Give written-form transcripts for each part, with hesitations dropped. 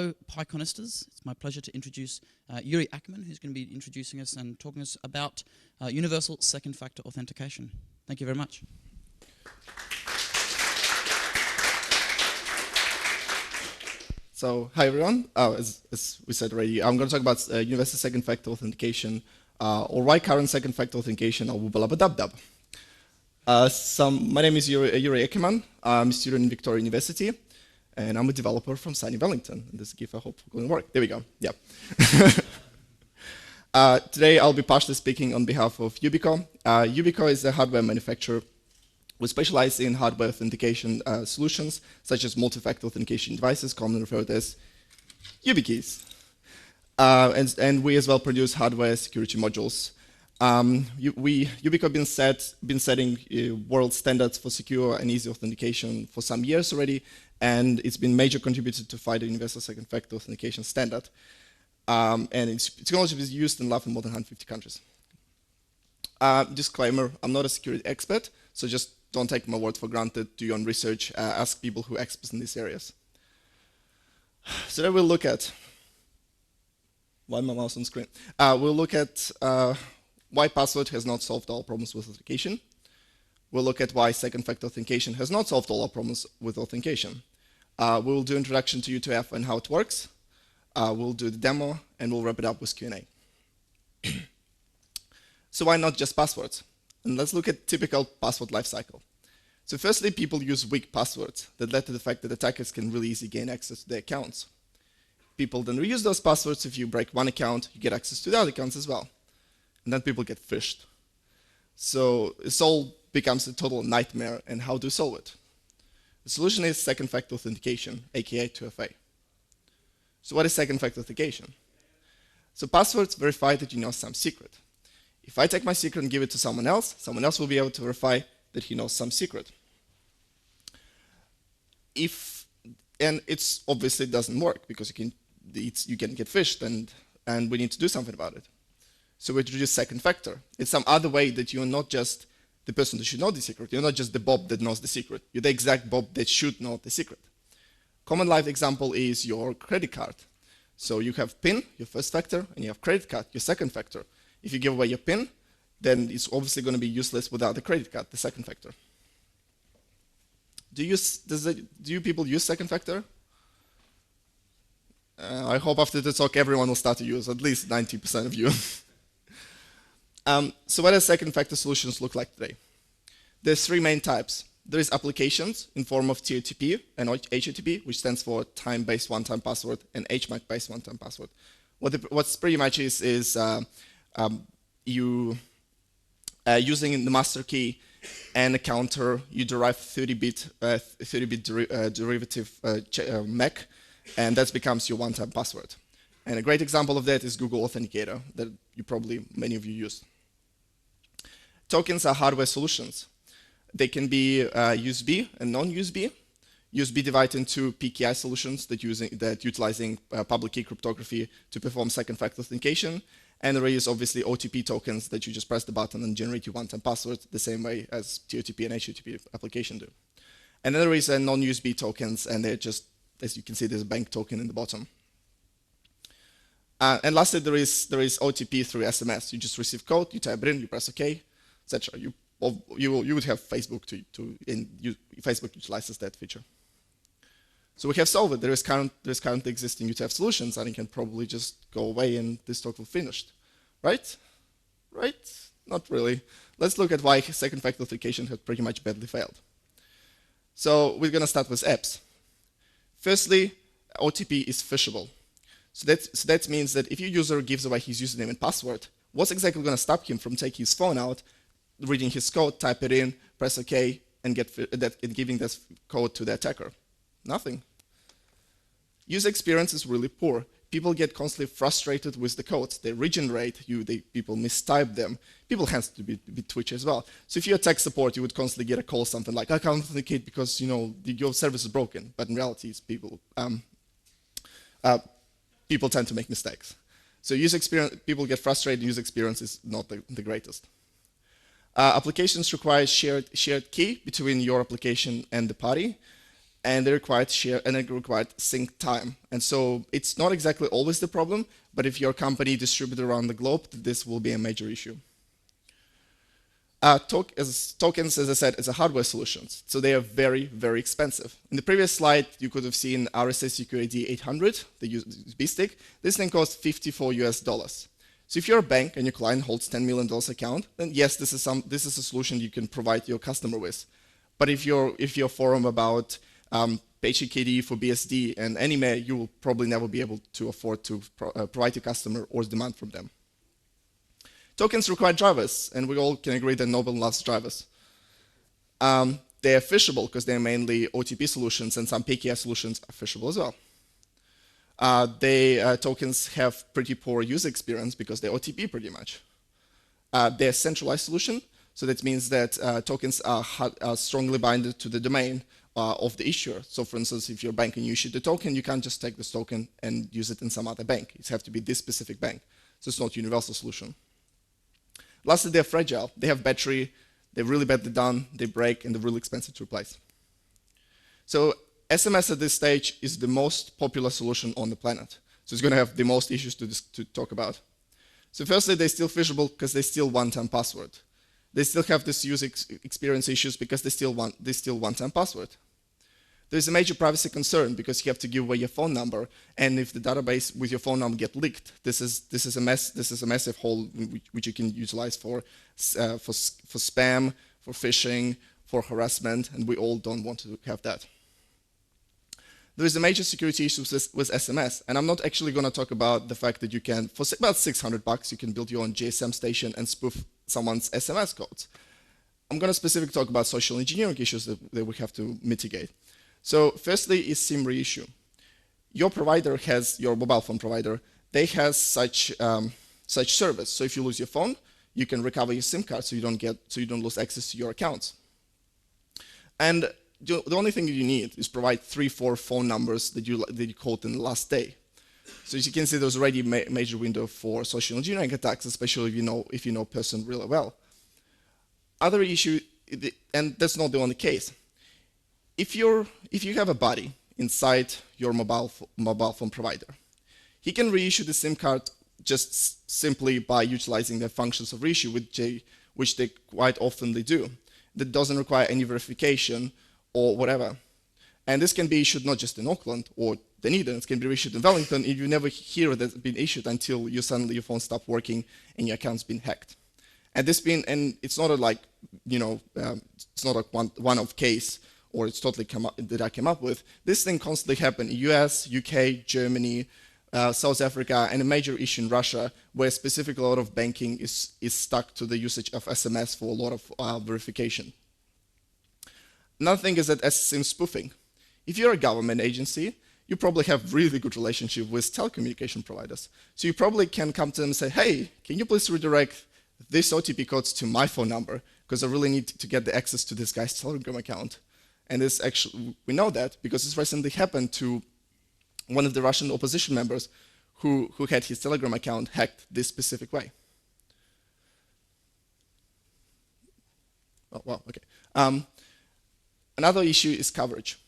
Hello, PyConistas. It's my pleasure to introduce Yuriy Ackermann, who's going to be introducing us and talking us about universal second factor authentication. Thank you very much. So, hi everyone. As we said already, I'm going to talk about universal second factor authentication, or why current second factor authentication, or wubalubadubdub. My name is Yuriy Ackermann. I'm a student in Victoria University, and I'm a developer from sunny Wellington. And this GIF, I hope, is going to work. There we go. Yeah. Today, I'll be partially speaking on behalf of Yubico. Yubico is a hardware manufacturer. We specialize in hardware authentication solutions, such as multi-factor authentication devices, commonly referred as YubiKeys. And we as well produce hardware security modules. Yubico have been setting world standards for secure and easy authentication for some years already, and it's been a major contributor to FIDO Universal Second Factor Authentication Standard. And its technology is used and loved in more than 150 countries. Disclaimer, I'm not a security expert, so just don't take my word for granted, do your own research, ask people who are experts in these areas. So then we'll look at, why my mouse on screen? We'll look at why password has not solved all problems with authentication. We'll look at why second factor authentication has not solved all our problems with authentication. We'll do introduction to U2F and how it works. We'll do the demo, and we'll wrap it up with Q&A. So why not just passwords? And let's look at typical password lifecycle. So firstly, people use weak passwords that led to the fact that attackers can really easily gain access to their accounts. People then reuse those passwords. If you break one account, you get access to the other accounts as well. And then people get phished. So this all becomes a total nightmare, and how to solve it? The solution is second factor authentication, aka 2FA. So what is second factor authentication? So passwords verify that you know some secret. If I take my secret and give it to someone else will be able to verify that he knows some secret. And it's obviously doesn't work because you can get phished, and we need to do something about it. So we introduce second factor. It's some other way that you're not just the person that should know the secret. You're not just the Bob that knows the secret. You're the exact Bob that should know the secret. Common life example is your credit card. So you have PIN, your first factor, and you have credit card, your second factor. If you give away your PIN, then it's obviously going to be useless without the credit card, the second factor. Do you people use second factor? I hope after the talk everyone will start to use, at least 90% of you. So what does second factor solutions look like today? There's three main types. There is applications in form of TOTP and HOTP, which stands for time-based one-time password, and HMAC-based one-time password. What's pretty much is you using the master key and a counter, you derive 30-bit derivative MAC, and that becomes your one-time password. And a great example of that is Google Authenticator that many of you use. Tokens are hardware solutions. They can be USB and non-USB. USB divided into PKI solutions that utilizing public key cryptography to perform second factor authentication. And there is obviously OTP tokens that you just press the button and generate your one-time password the same way as TOTP and HOTP application do. And then there is non-USB tokens, and they're just, as you can see, there's a bank token in the bottom. And lastly, there is OTP through SMS. You just receive code, you type it in, you press OK, etc. You would have Facebook Facebook utilizes that feature. So we have solved it. There's currently existing U2F solutions, and it can probably just go away and this talk will be finished. Right? Right? Not really. Let's look at why second factor authentication has pretty much badly failed. So we're going to start with apps. Firstly, OTP is phishable. So that means that if your user gives away his username and password, what's exactly going to stop him from taking his phone out, reading his code, type it in, press OK, and giving this code to the attacker? Nothing. User experience is really poor. People get constantly frustrated with the codes. They regenerate, people mistype them. People have to be twitchy as well. So if you're tech support, you would constantly get a call, something like, I can't authenticate because your service is broken. But in reality, it's people tend to make mistakes. So people get frustrated, user experience is not the greatest. Applications require shared key between your application and the party. and they required sync time. And so it's not exactly always the problem, but if your company distributed around the globe, this will be a major issue. Tokens, as I said, is a hardware solution, so they are very, very expensive. In the previous slide, you could have seen RSA Security 800, the USB stick. This thing costs $54 US. So if you're a bank and your client holds $10 million account, then yes, this is a solution you can provide your customer with. But if you're a forum about PHKD for BSD and anime, you will probably never be able to afford to provide your customer or demand from them. Tokens require drivers, and we all can agree that nobody loves drivers. They are phishable because they're mainly OTP solutions, and some PKI solutions are phishable as well. Tokens have pretty poor user experience because they're OTP pretty much. They're a centralized solution, so that means that tokens are strongly binded to the domain of the issuer. So for instance, if you're a bank and you issue the token, you can't just take this token and use it in some other bank. It has to be this specific bank. So it's not a universal solution. Lastly, they're fragile. They have battery, they're really badly done, they break, and they're really expensive to replace. So SMS at this stage is the most popular solution on the planet. So it's going to have the most issues to talk about. So firstly, they're still phishable because they steal one-time password. They still have this user experience issues because they steal one-time password. There's a major privacy concern because you have to give away your phone number, and if the database with your phone number get leaked, this is a massive hole which you can utilize for spam, for phishing, for harassment, and we all don't want to have that. There is a major security issue with SMS, and I'm not actually going to talk about the fact that you can, for about $600, you can build your own GSM station and spoof someone's SMS codes. I'm going to specifically talk about social engineering issues that we have to mitigate. So firstly is SIM reissue. Your provider has, your mobile phone provider, they have such service. So if you lose your phone, you can recover your SIM card so you don't lose access to your accounts. And the only thing that you need is provide 3-4 phone numbers that you called in the last day. So as you can see, there's already a major window for social engineering attacks, especially if you know a person really well. Other issue, and that's not the only case. If you have a buddy inside your mobile phone provider, he can reissue the SIM card just simply by utilizing the functions of reissue, which they quite often do. That doesn't require any verification or whatever. And this can be issued not just in Auckland or Dunedin, it can be issued in Wellington, and you never hear that it's been issued until suddenly your phone stops working and your account's been hacked. And it's not it's not a one-off case, or it's totally that I came up with. This thing constantly happens in US, UK, Germany, South Africa, and a major issue in Russia, where specifically a lot of banking is stuck to the usage of SMS for a lot of verification. Another thing is that SIM spoofing. If you're a government agency, you probably have really good relationship with telecommunication providers. So you probably can come to them and say, hey, can you please redirect this OTP codes to my phone number, because I really need to get the access to this guy's Telegram account. And this actually, we know that because this recently happened to one of the Russian opposition members who had his Telegram account hacked this specific way. Oh, wow, okay. Another issue is coverage.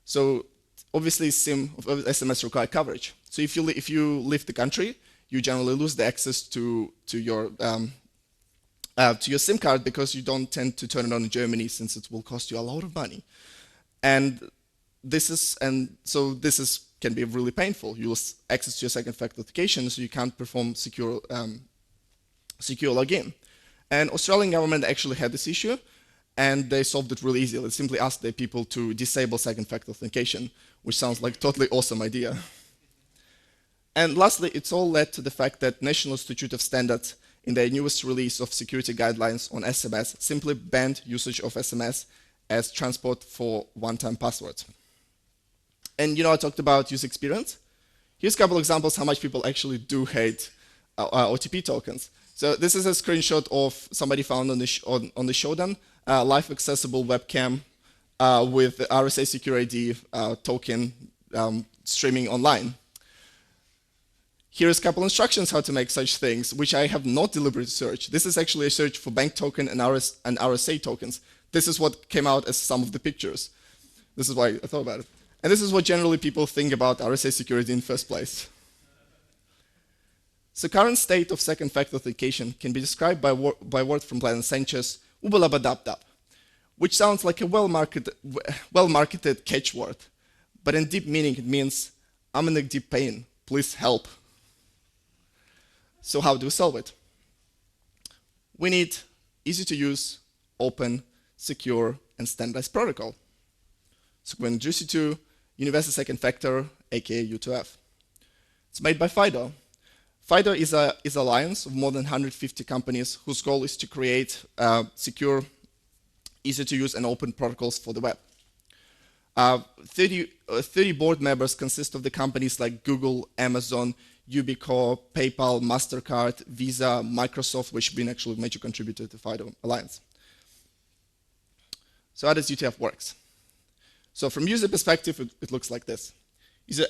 So obviously SMS require coverage. So if you leave the country, you generally lose the access to your SIM card because you don't tend to turn it on in Germany, since it will cost you a lot of money. And this can be really painful. You lose access to your second factor authentication, so you can't perform secure login. And Australian government actually had this issue, and they solved it really easily. They simply asked their people to disable second factor authentication, which sounds like a totally awesome idea. And lastly, it's all led to the fact that National Institute of Standards, in their newest release of security guidelines on SMS, simply banned usage of SMS as transport for one-time passwords. And I talked about user experience. Here's a couple examples how much people actually do hate OTP tokens. So this is a screenshot of somebody found on the Shodan, live accessible webcam with the RSA Secure ID token streaming online. Here's a couple instructions how to make such things, which I have not deliberately searched. This is actually a search for bank token and RSA tokens. This is what came out as some of the pictures. This is why I thought about it. And this is what generally people think about RSA security in the first place. So current state of second factor authentication can be described by word from Glenn Sanchez, wubalubadubdub, which sounds like a well-marketed catchword, but in deep meaning it means, I'm in a deep pain, please help. So how do we solve it? We need easy to use, open, secure, and standardized protocol. So we introduce you to Universal Second Factor, aka U2F. It's made by FIDO. FIDO is an alliance of more than 150 companies whose goal is to create secure, easy to use, and open protocols for the web. 30 board members consist of the companies like Google, Amazon, Ubico, PayPal, MasterCard, Visa, Microsoft, which have been actually a major contributor to FIDO Alliance. So how does U2F works? So from user perspective, it looks like this. User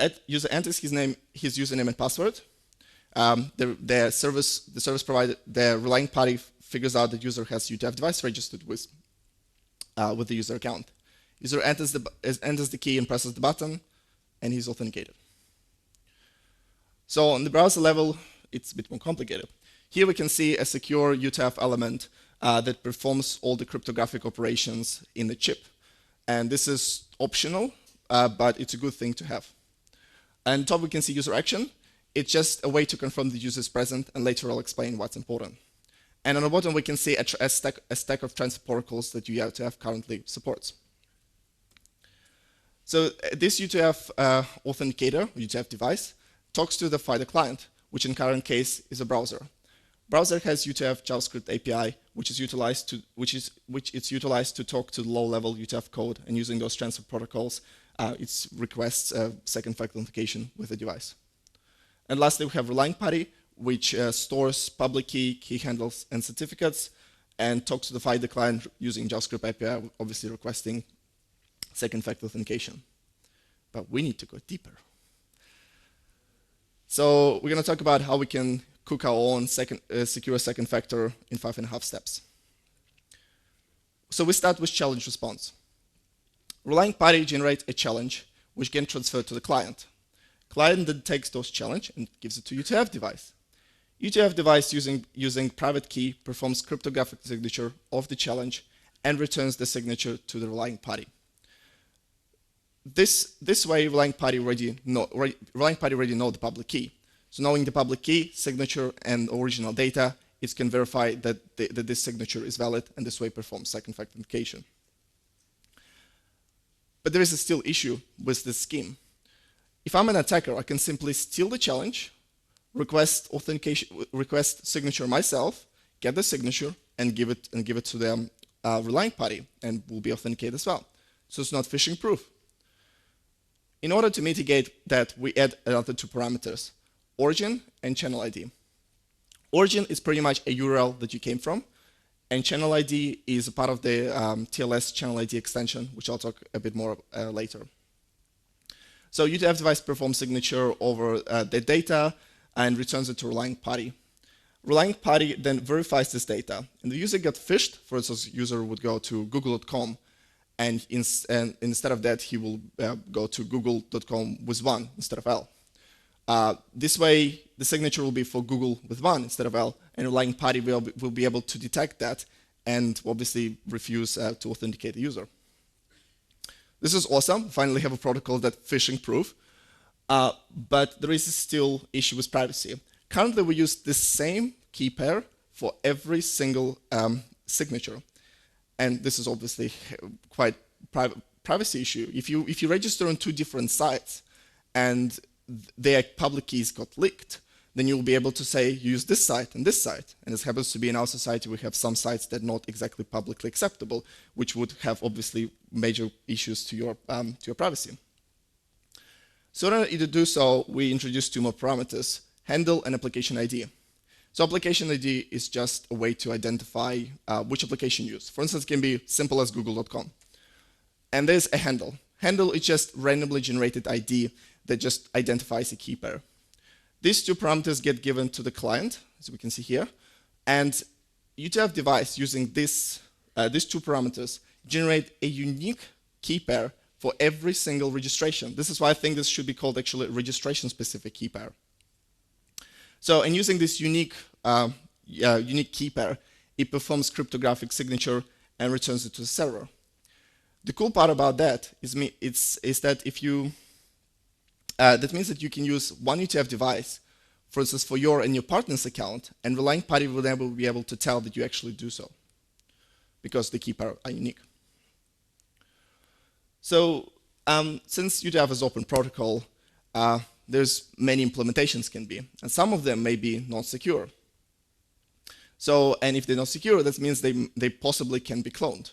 enters his username and password. The service provider, the relying party figures out that user has U2F device registered with the user account. User enters the key and presses the button, and he's authenticated. So on the browser level, it's a bit more complicated. Here we can see a secure U2F element that performs all the cryptographic operations in the chip. And this is optional, but it's a good thing to have. And on top we can see user action. It's just a way to confirm the user is present, and later I'll explain what's important. And on the bottom we can see a stack of transfer protocols that U2F currently supports. So this U2F authenticator, U2F device, talks to the FIDO client, which in current case is a browser. Browser has U2F JavaScript API, which is utilized to talk to low-level U2F code, and using those transfer protocols, it requests second factor authentication with the device. And lastly, we have relying party, which stores public key handles, and certificates, and talks to the FIDO client using JavaScript API, obviously requesting second factor authentication. But we need to go deeper. So we're going to talk about how we can cook our own secure second factor in 5.5 steps. So we start with challenge response. Relying party generates a challenge which can transfer to the client. Client then takes those challenge and gives it to U2F device. U2F device using private key performs cryptographic signature of the challenge and returns the signature to the relying party. This way, relying party already know the public key. So knowing the public key, signature, and original data, it can verify that this signature is valid, and this way performs second factor authentication. But there is a still issue with this scheme. If I'm an attacker, I can simply steal the challenge, request signature myself, get the signature, and give it to the relying party, and will be authenticated as well. So it's not phishing proof. In order to mitigate that, we add another 2 parameters, origin and channel ID. Origin is pretty much a URL that you came from, and channel ID is a part of the TLS channel ID extension, which I'll talk a bit more later. So U2F device performs signature over the data and returns it to relying party. Relying party then verifies this data, and the user gets phished. For instance, user would go to google.com, and instead of that, he will go to google.com with 1 instead of L. This way, the signature will be for Google with 1 instead of L, and relying party will be able to detect that and obviously refuse to authenticate the user. This is awesome. Finally have a protocol that's phishing proof, but there is still issue with privacy. Currently, we use the same key pair for every single signature. And this is obviously quite privacy issue. If you register on 2 different sites and their public keys got leaked, then you'll be able to say use this site and this site. And this happens to be in our society, we have some sites that are not exactly publicly acceptable, which would have obviously major issues to your privacy. So in order to do so, we introduce 2 more parameters, handle and application ID. So application ID is just a way to identify which application you use. For instance, it can be simple as google.com. And there's a handle. Handle is just randomly generated ID that just identifies a key pair. These 2 parameters get given to the client, as we can see here, and U2F device using these 2 parameters generate a unique key pair for every single registration. This is why I think this should be called actually registration-specific key pair. So, and using this unique key pair, it performs cryptographic signature and returns it to the server. The cool part about that is that if you that means that you can use one U2F device, for instance, for your and your partner's account, and relying party will never be able to tell that you actually do so, because the key pair are unique. So, since U2F is open protocol, there's many implementations can be, and some of them may be not secure. So, and if they're not secure, that means they possibly can be cloned.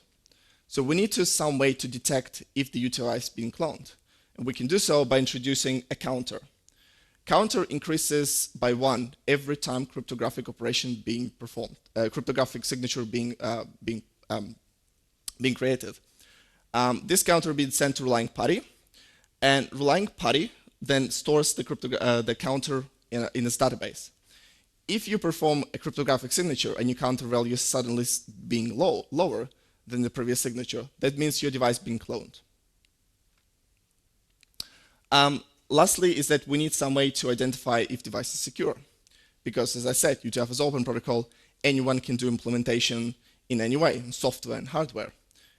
So we need some way to detect if the U2F is being cloned. And we can do so by introducing a counter. Counter increases by 1 every time cryptographic operation being performed, cryptographic signature being created. This counter will be sent to relying party, and relying party then stores the counter in its database. If you perform a cryptographic signature and your counter value is suddenly being lower than the previous signature, that means your device being cloned. Lastly is that we need some way to identify if device is secure. Because as I said, U2F is open protocol, anyone can do implementation in any way, in software and hardware.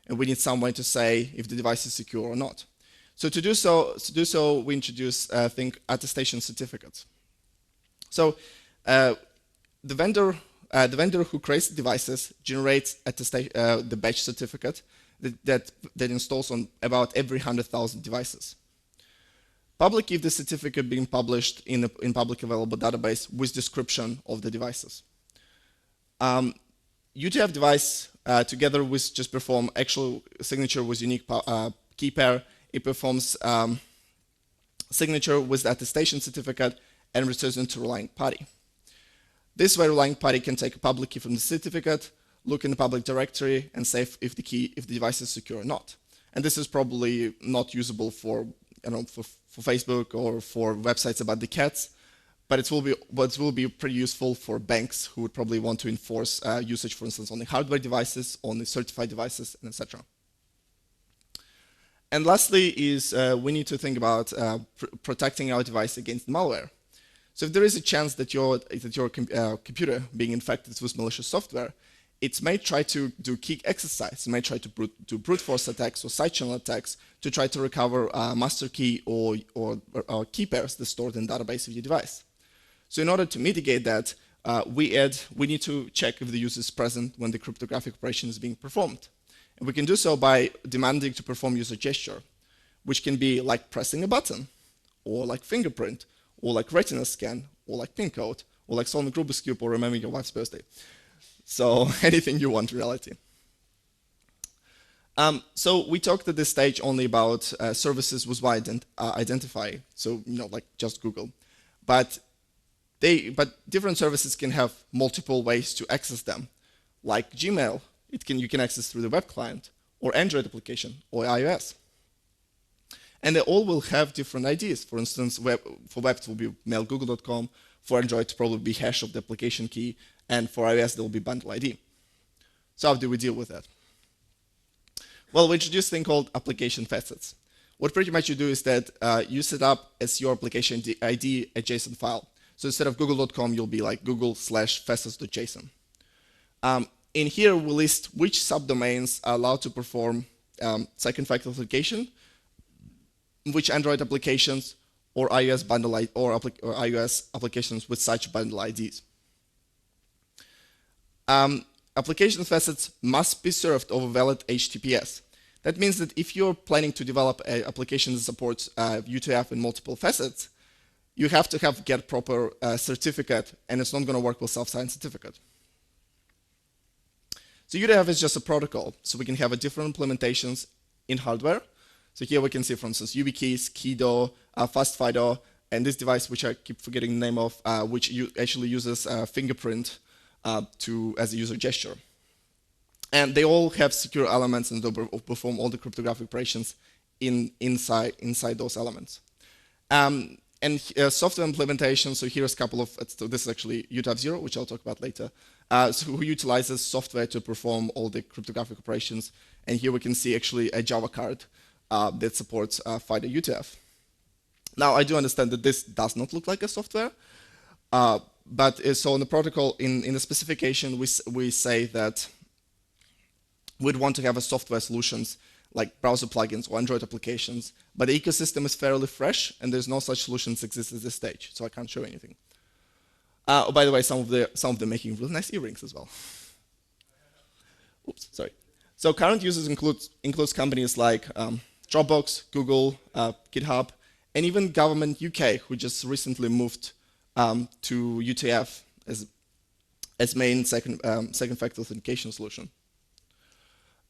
And we need some way to say if the device is secure or not. So to do so, we introduce, I think, attestation certificates. So the vendor who creates the devices generates the batch certificate that installs on about every 100,000 devices. Public key the certificate being published in public available database with description of the devices. U2F device together with just perform actual signature with unique key pair. It performs signature with the attestation certificate and returns it to relying party. This way, relying party can take a public key from the certificate, look in the public directory, and say if the device is secure or not. And this is probably not usable for Facebook or for websites about the cats, but it will be pretty useful for banks who would probably want to enforce usage, for instance, on the hardware devices, on the certified devices, and etc. And lastly is we need to think about protecting our device against malware. So if there is a chance that your computer being infected with malicious software, it may try to do key exercise. It may try to do brute force attacks or side channel attacks to try to recover master key or key pairs that's stored in the database of your device. So in order to mitigate that, we need to check if the user is present when the cryptographic operation is being performed. And we can do so by demanding to perform user gesture, which can be like pressing a button, or like fingerprint, or like retina scan, or like pin code, or like solving Rubik's Cube, or remembering your wife's birthday. So anything you want in reality. So we talked at this stage only about services with wide identify, so like just Google. But different services can have multiple ways to access them, like Gmail. You can access through the web client, or Android application, or iOS. And they all will have different IDs. For instance, for web it will be mailgoogle.com, for Android it will probably be hash of the application key, and for iOS there will be bundle ID. So how do we deal with that? Well, we introduced a thing called application facets. What pretty much you do is that you set up as your application ID a JSON file. So instead of google.com, you'll be like google/facets.json. In here, we list which subdomains are allowed to perform second factor authentication, which Android applications or iOS bundle or iOS applications with such bundle IDs. Application facets must be served over valid HTTPS. That means that if you're planning to develop an application that supports U2F in multiple facets, you have to get proper certificate, and it's not going to work with self-signed certificate. So U2F is just a protocol, so we can have different implementations in hardware. So here we can see, for instance, YubiKeys, Kido, FastFIDO, and this device, which I keep forgetting the name of, which actually uses fingerprint as a user gesture. And they all have secure elements and they'll perform all the cryptographic operations inside those elements. And software implementation, so here's a couple of, so this is actually U2F 0, which I'll talk about later, who utilizes software to perform all the cryptographic operations. And here we can see actually a Java card that supports FIDO U2F. Now, I do understand that this does not look like a software, but so in the protocol, in the specification, we say that we'd want to have a software solutions like browser plugins or Android applications, but the ecosystem is fairly fresh, and there's no such solutions exist at this stage, so I can't show anything. Oh, by the way, some of them making really nice earrings as well. Oops, sorry. So current users includes companies like Dropbox, Google, GitHub, and even government UK, who just recently moved to U2F as main second factor authentication solution.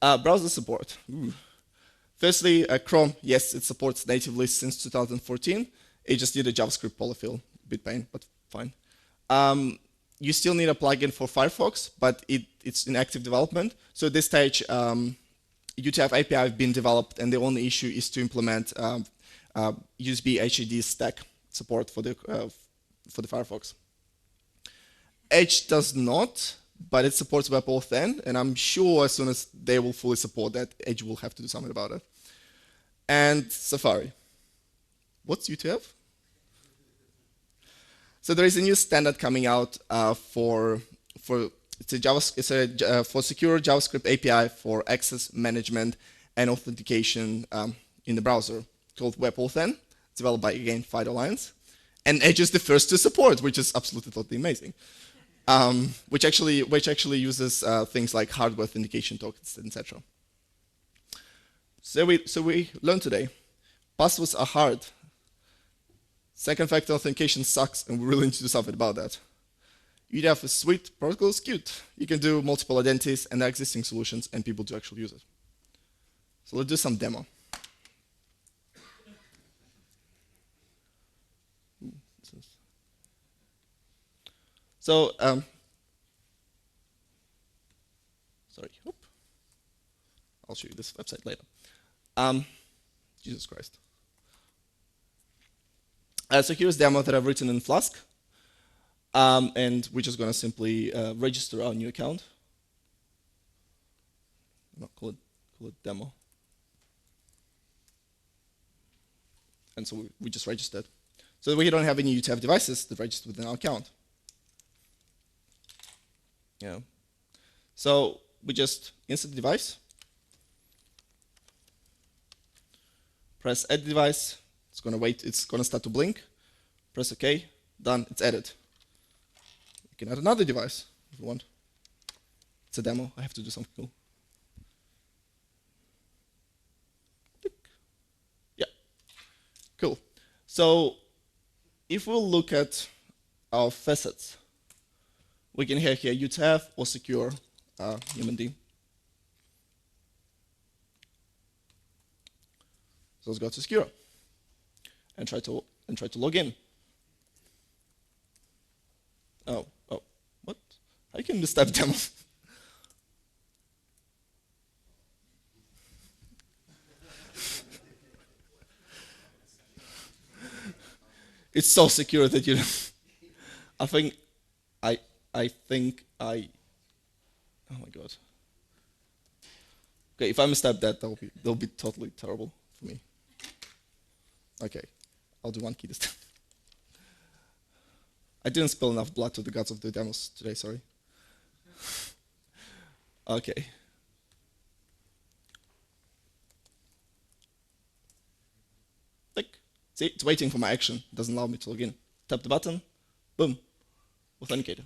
Browser support. Ooh. Firstly, Chrome, yes, it supports natively since 2014. It just needed a JavaScript polyfill, bit pain, but fine. You still need a plugin for Firefox, but it's in active development. So at this stage, U2F API have been developed, and the only issue is to implement USB HID stack support for the Firefox. Edge does not, but it supports WebAuthn, and I'm sure as soon as they will fully support that, Edge will have to do something about it. And Safari. What's U2F? So there is a new standard coming out for secure JavaScript API for access management and authentication in the browser called WebAuthn. It's developed by, again, FIDO Alliance. And Edge is the first to support, which is absolutely totally amazing. Which actually uses things like hardware authentication tokens, etc. So we learned today, passwords are hard. Second factor authentication sucks, and we really need to do something about that. U2F is sweet, protocol is cute. You can do multiple identities and existing solutions, and people do actually use it. So let's do some demo. So, sorry, I'll show you this website later. Jesus Christ. So here's a demo that I've written in Flask. And we're just going to simply register our new account. No, call it demo. And so we just registered. So we don't have any U2F devices that register within our account. Yeah. So we just insert the device, press add device. It's going to wait. It's going to start to blink. Press OK. Done. It's added. You can add another device if you want. It's a demo. I have to do something cool. Yeah. Cool. So if we'll look at our facets, we can have here U2F or secure human. So let's go to secure and try to log in. Oh, what? I can just type demo. It's so secure that you. I think oh my god. Okay, if I mistype that'll be totally terrible for me. Okay, I'll do one key this time. I didn't spill enough blood to the gods of the demos today, sorry. Okay. Click. See, it's waiting for my action. It doesn't allow me to log in. Tap the button, boom, authenticator.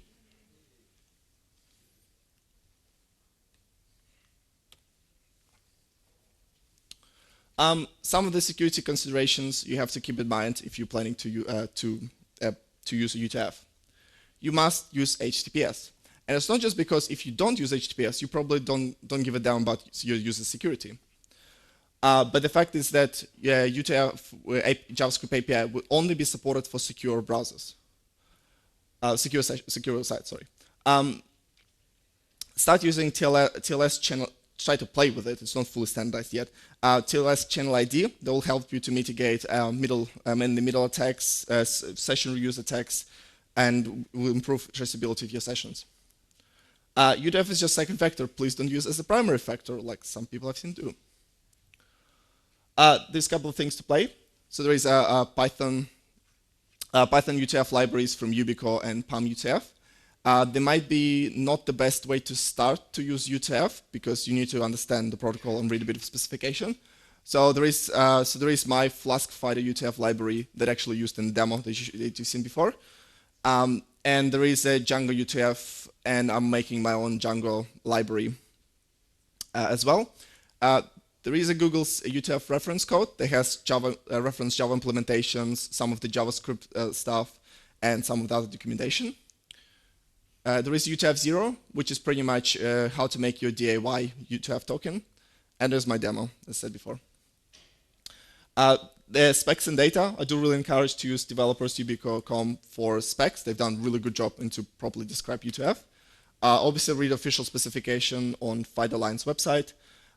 Some of the security considerations you have to keep in mind if you're planning to use a U2F. You must use HTTPS. And it's not just because if you don't use HTTPS, you probably don't give a damn about your user security. But the fact is that U2F JavaScript API will only be supported for secure browsers. Secure sites, sorry. Start using TLS channel. Try to play with it. It's not fully standardized yet. TLS channel ID that will help you to mitigate middle attacks, session reuse attacks, and will improve traceability of your sessions. U2F is just second factor. Please don't use it as a primary factor, like some people I've seen do. There's a couple of things to play. So there is a Python U2F libraries from Ubico and PAM U2F. They might be not the best way to start to use U2F because you need to understand the protocol and read a bit of specification. So there is my Flask FIDO U2F library that actually used in the demo that you've seen before. And there is a Django U2F, and I'm making my own Django library as well. There is a Google's U2F reference code that has Java reference Java implementations, some of the JavaScript stuff, and some of the other documentation. There is U2F 0, which is pretty much how to make your DIY U2F token. And there's my demo, as I said before. The specs and data, I do really encourage to use developers ubico.com for specs. They've done a really good job into properly describe U2F. Obviously, read official specification on FIDO Alliance website.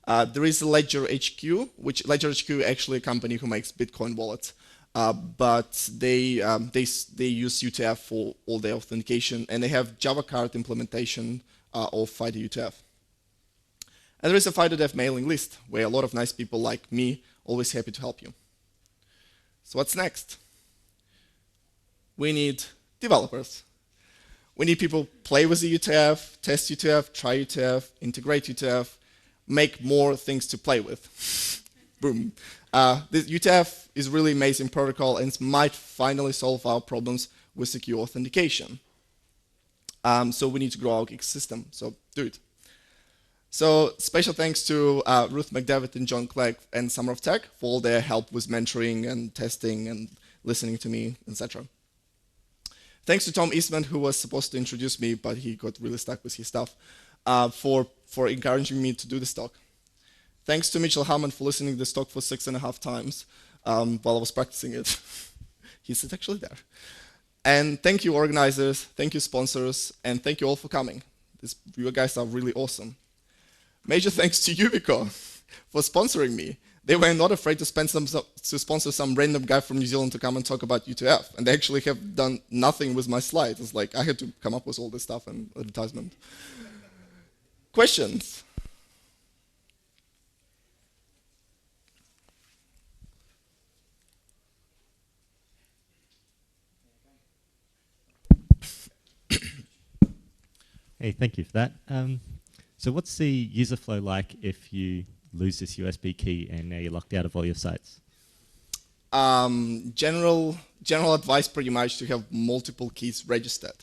There is Ledger HQ, which Ledger HQ is actually a company who makes Bitcoin wallets. But they use U2F for all their authentication, and they have Java card implementation of FIDO U2F. And there is a FIDO Dev mailing list where a lot of nice people like me always happy to help you. So what's next? We need developers. We need people play with the U2F, test U2F, try U2F, integrate U2F, make more things to play with. Boom. This U2F is really amazing protocol and might finally solve our problems with secure authentication. So we need to grow our ecosystem, so do it. So special thanks to Ruth McDevitt and John Clegg and Summer of Tech for all their help with mentoring and testing and listening to me, etc. Thanks to Tom Eastman, who was supposed to introduce me, but he got really stuck with his stuff, for encouraging me to do this talk. Thanks to Mitchell Hammond for listening to this talk for 6.5 times while I was practicing it. He's actually there. And thank you, organizers, thank you, sponsors, and thank you all for coming. You guys are really awesome. Major thanks to Ubico for sponsoring me. They were not afraid to sponsor some random guy from New Zealand to come and talk about U2F. And they actually have done nothing with my slides. It's like I had to come up with all this stuff and advertisement. Questions? Hey, thank you for that. So what's the user flow like if you lose this USB key and now you're locked out of all your sites? General advice pretty much to have multiple keys registered.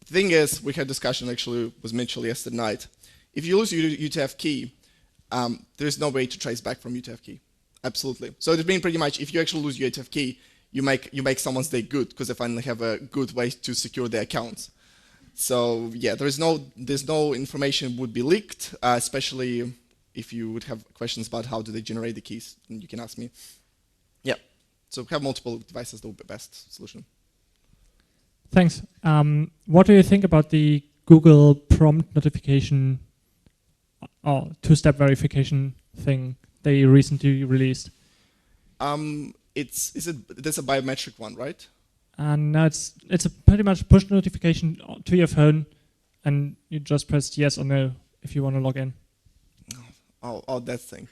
The thing is, we had discussion actually with Mitchell yesterday night. If you lose your U2F key, there's no way to trace back from U2F key. Absolutely. So it means pretty much if you actually lose your U2F key, you make someone's day good because they finally have a good way to secure their accounts. So yeah, there's no information would be leaked, especially if you would have questions about how do they generate the keys, you can ask me. Yeah, so have multiple devices, that would be the best solution. Thanks. What do you think about the Google prompt notification or two-step verification thing they recently released? That's a biometric one, right? And now it's a pretty much push notification to your phone, and you just press yes or no if you want to log in. Oh, that thing.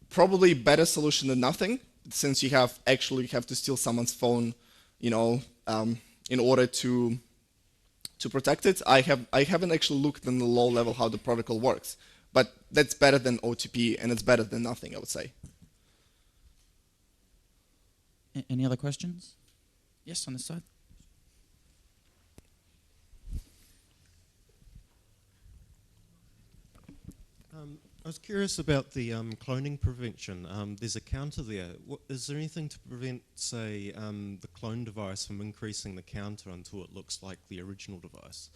Probably better solution than nothing, since you have to steal someone's phone, in order to protect it. I haven't actually looked on the low level how the protocol works, but that's better than OTP and it's better than nothing, I would say. Any other questions? Yes, on this side. I was curious about the cloning prevention. There's a counter there. Is there anything to prevent, say, the clone device from increasing the counter until it looks like the original device?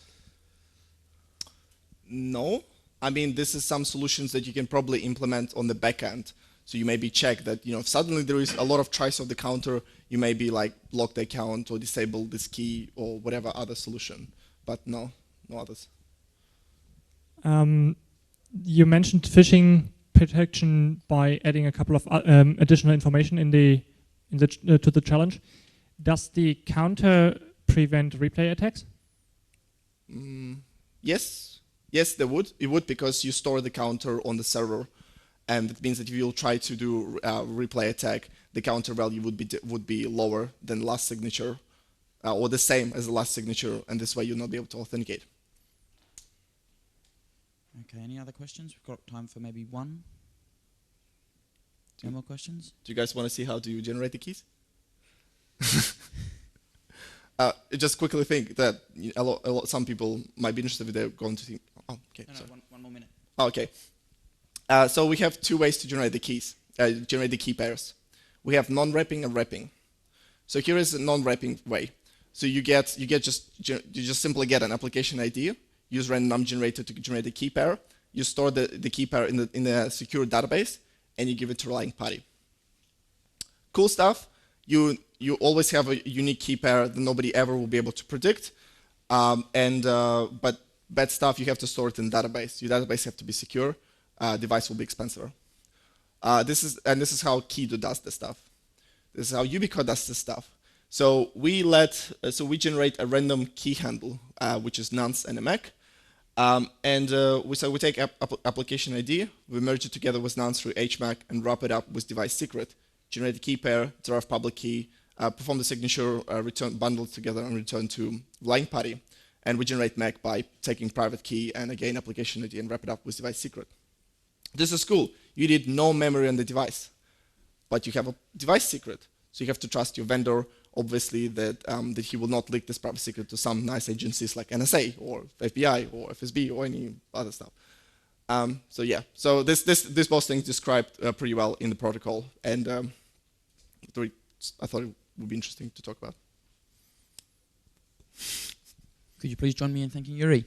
No. I mean, this is some solutions that you can probably implement on the back end. So you maybe check that, if suddenly there is a lot of tries of the counter, you maybe like block the account or disable this key or whatever other solution. But no others. You mentioned phishing protection by adding a couple of additional information to the challenge. Does the counter prevent replay attacks? Yes, they would. It would, because you store the counter on the server. and it means that if you'll try to do replay attack, the counter value would be lower than last signature, or the same as the last signature, and this way you'll not be able to authenticate. Okay, any other questions? We've got time for maybe one. No more questions? Do you guys want to see how do you generate the keys? Just quickly think that some people might be interested if they're going to think, oh, okay. No, one more minute. Oh, okay. So we have two ways to generate the keys, generate the key pairs. We have non-wrapping and wrapping. So here is a non-wrapping way. So you just simply get an application ID, use random number generator to generate the key pair. You store the key pair in a secure database, and you give it to relying party. Cool stuff. You always have a unique key pair that nobody ever will be able to predict. But bad stuff, you have to store it in database. Your database have to be secure. Device will be expensive. This is how Kido does this stuff. This is how Ubico does this stuff. So we generate a random key handle, which is nonce and a MAC. We take application ID, we merge it together with nonce through HMAC and wrap it up with device secret. Generate the key pair, derive public key, perform the signature, return bundle together and return to relying party. And we generate MAC by taking private key and again application ID and wrap it up with device secret. This is cool. You need no memory on the device, but you have a device secret. So you have to trust your vendor, obviously, that he will not leak this private secret to some nice agencies like NSA or FBI or FSB or any other stuff. So yeah, so this both things described pretty well in the protocol, and I thought it would be interesting to talk about. Could you please join me in thanking Yuriy?